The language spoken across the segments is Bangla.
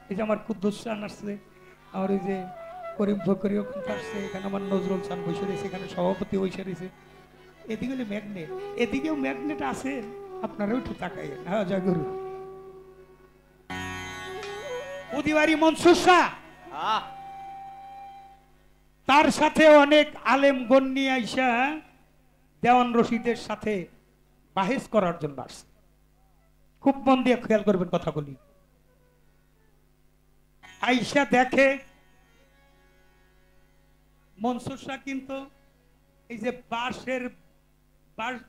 এই যে আমার কুদ্দুস চান আসছে, আমার ওই যে করিম ফকরি ওখানে আসছে, এখানে আমার নজরুল চান বসে রয়েছে, এখানে সভাপতি বসে রয়েছে। এদিকে হলে ম্যাগনেট, এদিকেও ম্যাগনেট আছে, আপনারাও একটু তাকাই। হ্যাঁ জয় গুরু। উদিবাড়ি মনসুর শাহ, তার সাথে অনেক আলেম গণ্যি আইসা দেওয়ান রশিদের সাথে বাহেস করার জন্য আসছে। খুব মন দিয়ে খেয়াল করবেন কথাগুলি। আইসা দেখে মনসুর শাহ কিন্তু এই যে বাঁশ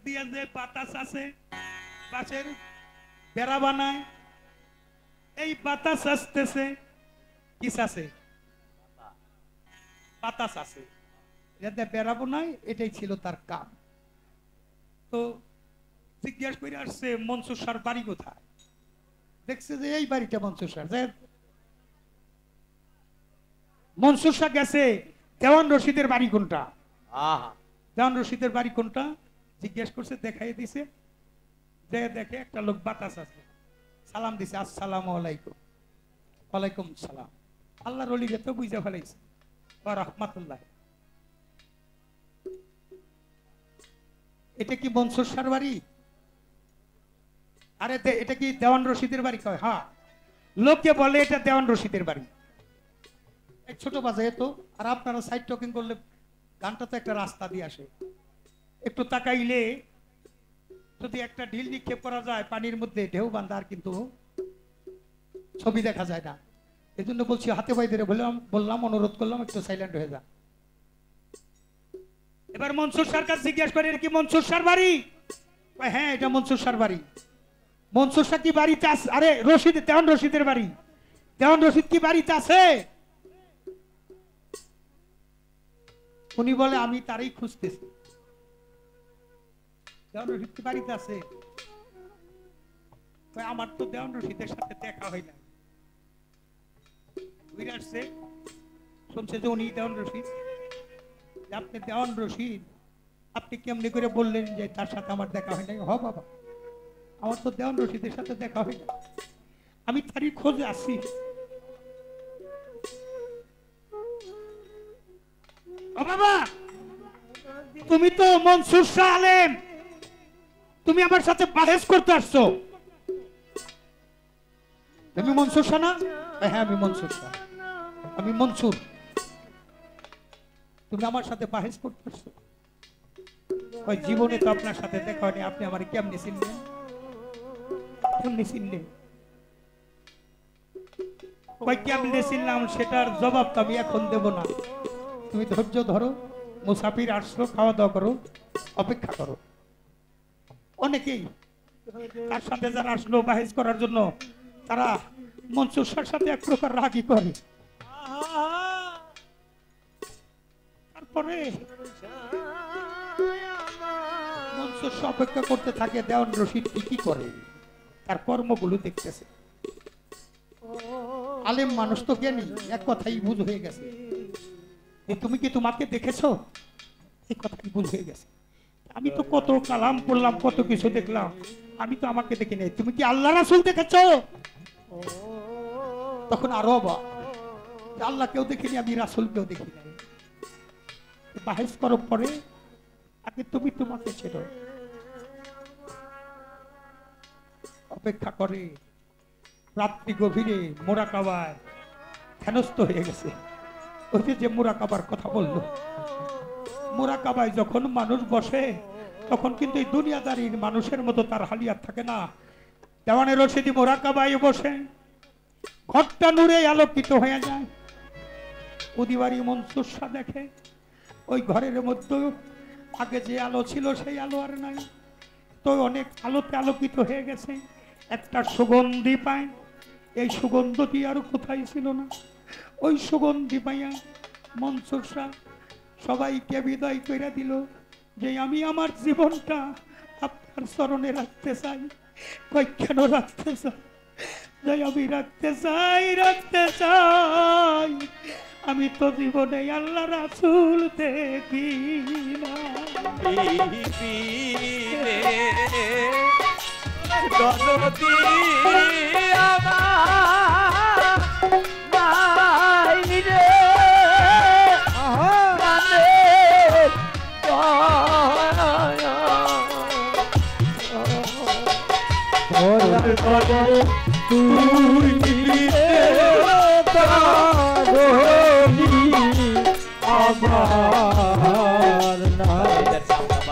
দিয়ে যে বাতাস আছে, বাঁশের বেড়া বানায়, এই বাতাস আসতেছে, কিস আছে, বাতাস আছে, যাতে বেড়াবো নাই, এটাই ছিল তার কাম। তো জিজ্ঞেস করে আসছে মনসুর শাহর বাড়ি কোথায়। দেখছে যে এই বাড়িটা মনসুর শাহ। মনসুর শাহ গেছে দেওয়ান রশিদের বাড়ি কোনটা, দেওয়ান রশিদের বাড়ি কোনটা জিজ্ঞেস করছে, দেখাই দিছে। দেখে একটা লোক বাতাস আছে, সালাম দিছে, আসসালামু আলাইকুম। ওয়ালাইকুম সালাম। আল্লাহর ওলি তো বুঝে ফেলাইছে, ওয়া রাহমাতুল্লাহ। এটা কি মনসুর শাহর বাড়ি? আরে এটা কি দেওয়ান রশিদের বাড়ি? কয় হ্যাঁ। লোকে বলে এটা দেওয়ান রশিদের বাড়ি। এক ছোট বাজায় তো, আর আপনারা সাইড টকিং করলে গানটা তো একটা রাস্তা দিয়ে আসে, একটু তাকাইলে যদি একটা ঢিল নিক্ষেপ করা যায় পানির মধ্যে, ঢেউ বান্ধার কিন্তু ছবি দেখা যায় না। এই জন্য বলছি, হাতে ভাই ধরে বললাম, অনুরোধ করলাম একটু সাইলেন্ট হয়ে যা। এবার মনসুর শাহর কাছে জিজ্ঞেস করে, এটা কি মনসুর শাহর বাড়ি? হ্যাঁ এটা মনসুর শাহর বাড়ি। মনসুর শাহ কি বাড়িতে আছে? আরে রশিদ, দেওয়ান রশিদের বাড়ি। দেওয়ান রশিদ কি বাড়িতে আছে? উনি বলে আমি তারই খুঁজতেছি। দেওয়ান রশিদ কি বাড়িতে আছে? আমার তো দেওয়ান রশিদের সাথে দেখা হয় না। আসছে, শুনছে যে উনি দেওয়ান রশিদ। আপনি দেওয়ান রশিদ, আপনি কেমনি করে বললেন যে তার সাথে আমার দেখা হয় নাই? হ বাবা, আমার তো দেওয়ান রশিদের সাথে দেখা হয় না, আমি তারই খোঁজে আছি। ও বাবা, তুমি তো মনসুর শাহ আলেম, তুমি আমার সাথে বাহেস করতে আসছো। তুমি মনসুর শাহ না? হ্যাঁ আমি মনসুর শাহ, আমি মনসুর। তুমি আমার সাথে বাহেস করতে আসছো? ওই জীবনে তো আপনার সাথে দেখা হয়নি, আপনি আমার কেমনি চিনলেন? কেমনি চিনলেন? ওই কেমনি চিনলাম সেটার জবাব তো আমি এখন দেব না। তুমি ধৈর্য ধরো, মুসাফির আসলো, খাওয়া দাওয়া করো, অপেক্ষা করো। অনেকেই তার সাথে যারা আসলো বাহেস করার জন্য, তারা মনসুর শাহর সাথে এক প্রকার রাগই করে। তারপরে মনসুর শাহ অপেক্ষা করতে থাকে, দেওয়ান রশিদ কি করে, তার কর্মগুলো দেখতেছে। আলেম মানুষ তো জ্ঞানী, এক কথাই বুঝ হয়ে গেছে। তুমি কি তোমাকে দেখেছো? এই কথাই বুঝ হয়ে গেছে। আমি তো কত কালাম পড়লাম, কত কিছু দেখলাম, আমি তো আমাকে দেখি নাই। তুমি কি আল্লাহ রাসূল দেখেছো? তখন আরো আল্লাহ কেউ দেখিনি, আমি রাসূল কেউ দেখি নাই। বাহেস করার পরে আগে তুমি তোমাকে ছেড়ো। অপেক্ষা করে রাত্রি গভীরে মোরাকাবায় ধ্যানস্থ হয়ে গেছে। ওই যে মোরাকাবার কথা বললো, মোরাকাবায় যখন মানুষ বসে তখন কিন্তু এই দুনিয়াদারির মানুষের মতো তার হালিয়াত থাকে না। দেওয়ানে রশিদি মোরাকাবায় বসে ঘরটা নূরে আলোকিত হয়ে যায়। উদিবাড়ি মনসুর শাহ দেখে ওই ঘরের মধ্যে আগে যে আলো ছিল সেই আলো আর নাই, তো অনেক আলোতে আলোকিত হয়ে গেছে। একটা সুগন্ধি পায়, এই সুগন্ধটি আর কোথায় ছিল না। ওই সুগন্ধি পাইয়া মনসুর শাহ সবাইকে বিদায় করে দিল যে আমি আমার জীবনটা আপনার চরণে রাখতে চাই। কই কেন রাখতে চাই? যাই আমি রাখতে চাই, রাখতে চাই। আমি তো জীবনে আল্লাহ রাসূল দেখি না। তুই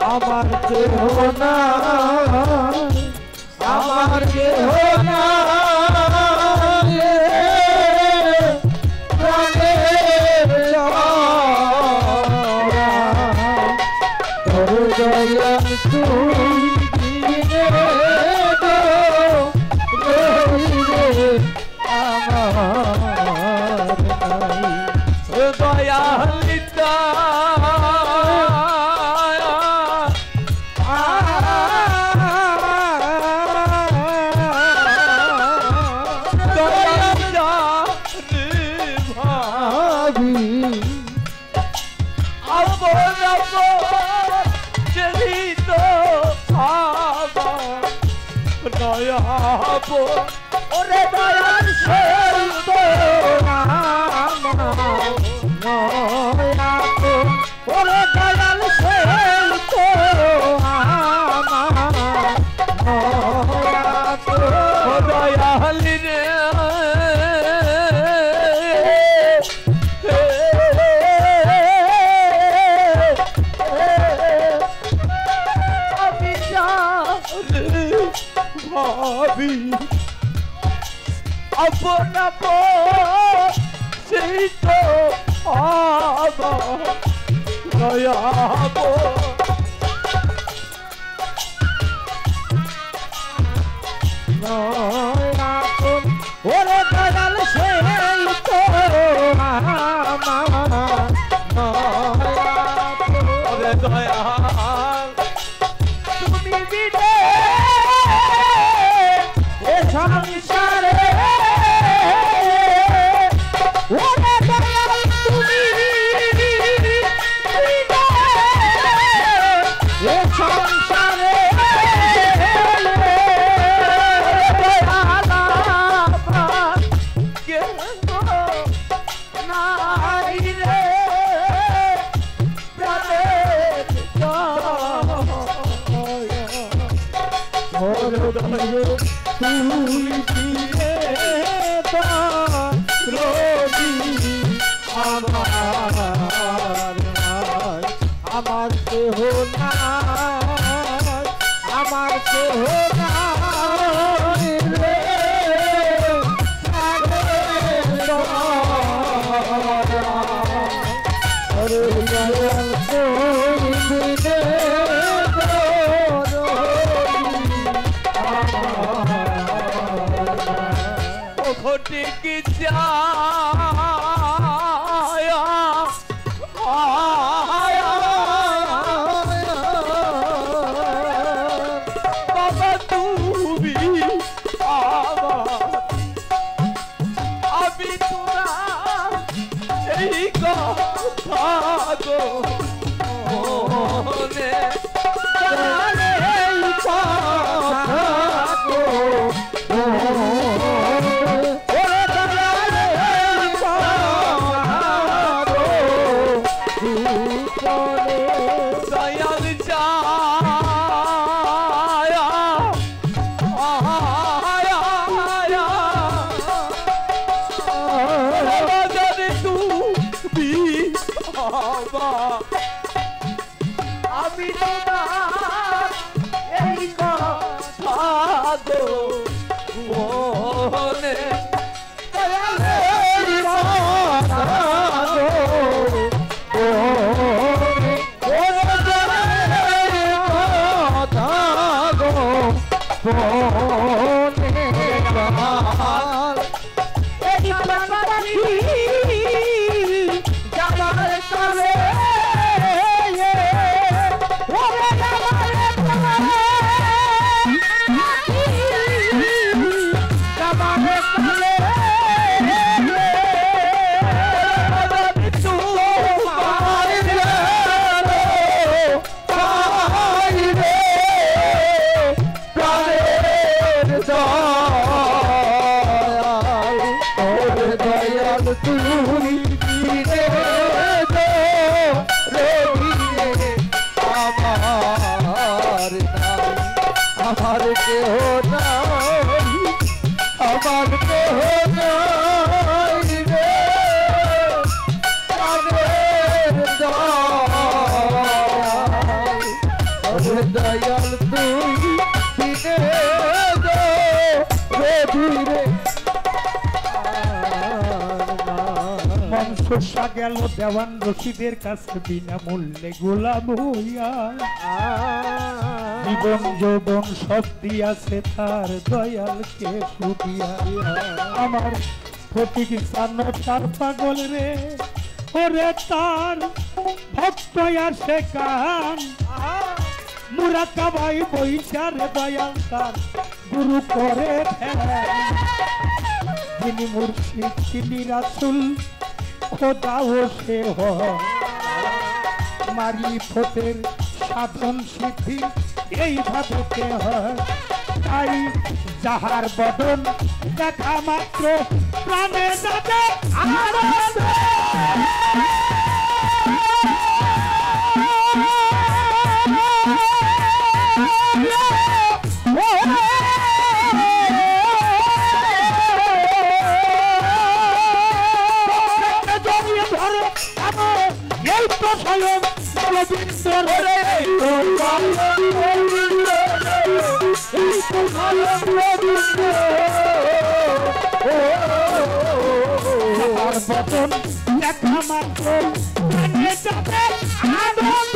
আমার নাই আমার কেহ নাই আমার কেহ নাই ওরে দয়াল সেই তো ওরে দয়াল সেই তো দয়াল রে ভাবি আপন সেই তো দয়াবো ওরে দয়াল সেই তো ওরে দয়াল তুমি বিদে সংসারে ওরে দয়াল তুমি সংসারে নাই রে তুই দিয়ে রোজি আমার কেহ নাই আমার কেহ নাই রে की जाया आया बाबा तू भी आवा अभी तुरा यही कहा गो ने আমার কেহ নাই দয়াল তুই দিনে ধীরে মনসা গেল দেওয়ান রশিদের কাছে বিনামূল্যে গোলাম হইয়া জীবন যৌবন সব দিয়াছে তার দয়ালকে সুদিয়া আমার ফটিক সানো তার পাগল রে ওরে তার ভক্ত আসে কান মুরাকাবাই বৈশার দয়াল তার গুরু করে যিনি মুর্শিদ তিনি রাসূল খোদা ও সে মারি ফতের সাধন সিদ্ধি এইভাবে হয় তাই যাহার বদন দেখা মাত্র প্রাণে যাবে আনন্দ বদন দেখা মাত্র প্রাণে যাবে আনন্দ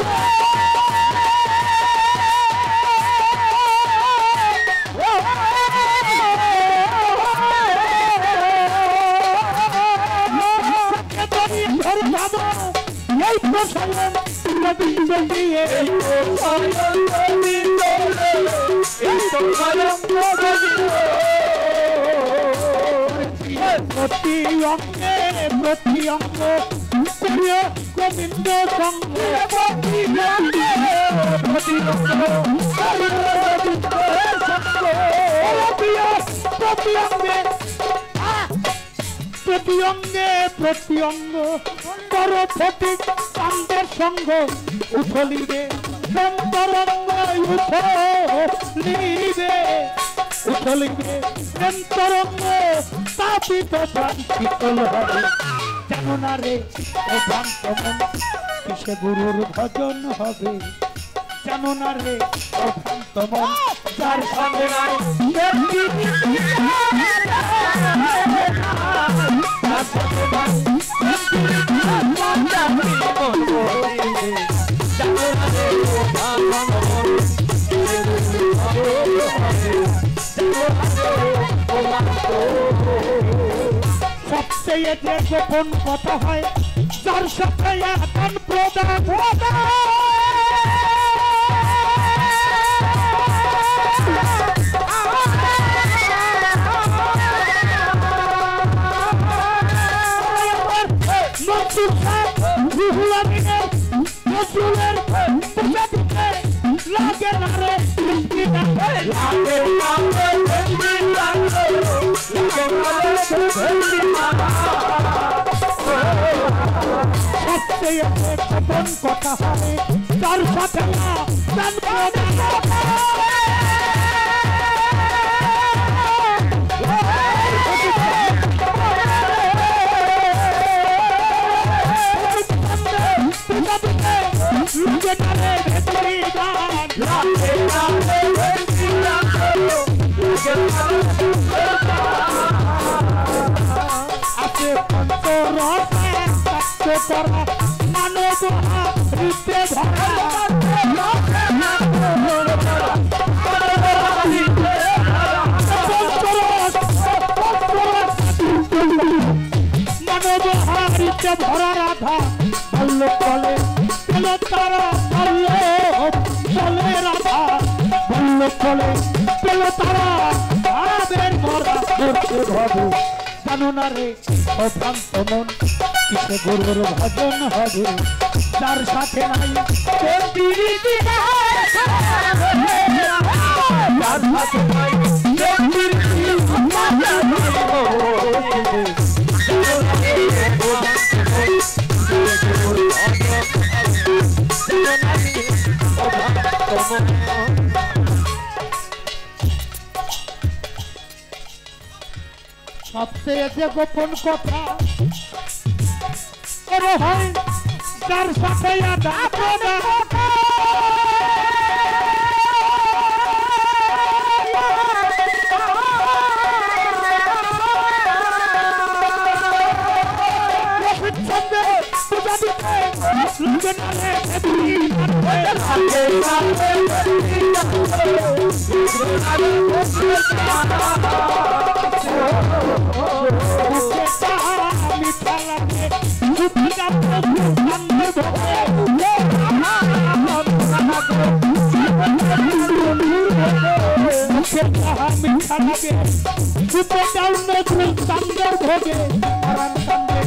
প্রতি অঙ্গে প্রতি অঙ্গ গোবিন্দ সঙ্গে প্রতি অঙ্গে প্রতি অঙ্গ বড় ফটিক কান্দের সঙ্গ উঠলিবে অন্তরঙ্গ উঠলিবে অন্তরঙ্গ তাপিত প্রাণ শীতল হবে জানো না রে ও ভ্রান্ত মন কিসে গুরুর ভজন হবে জানো না রে ও ভ্রান্ত মন যার সঙ্গে নাই সবচেয়ে যে গোপন কথা হয় যার সাথে আদান প্রদান লাগে না রে সবচেয়ে গোপন কথা হয় তার সাথে মানব হৃদয় মানব হারিতে ভরা রাধা বলল বলে পেল তারা বলে রাধা বলল বলে পেল তারা ভাবের মরা করতে ভাবো জানো না রে অভ্রান্ত মন কিসে গুরুর ভজন হবে যার সাথে নাই সবচেয়ে যে গোপন কথা হয় যার সাথে লুকে নালে দেবী মিঠা লাগে মিঠা লাগে সুপে ডাল নজরুল চান্দের ভোগে পরাণ কান্দে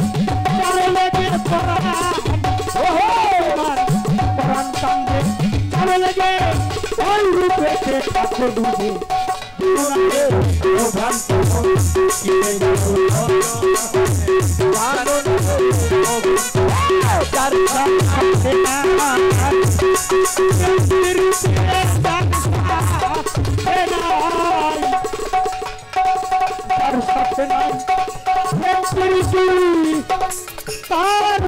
চারে লেগে পরাণ পরাণ কান্দে চারে লেগে ওই রূপেতে ঠাকুর ডুবে তার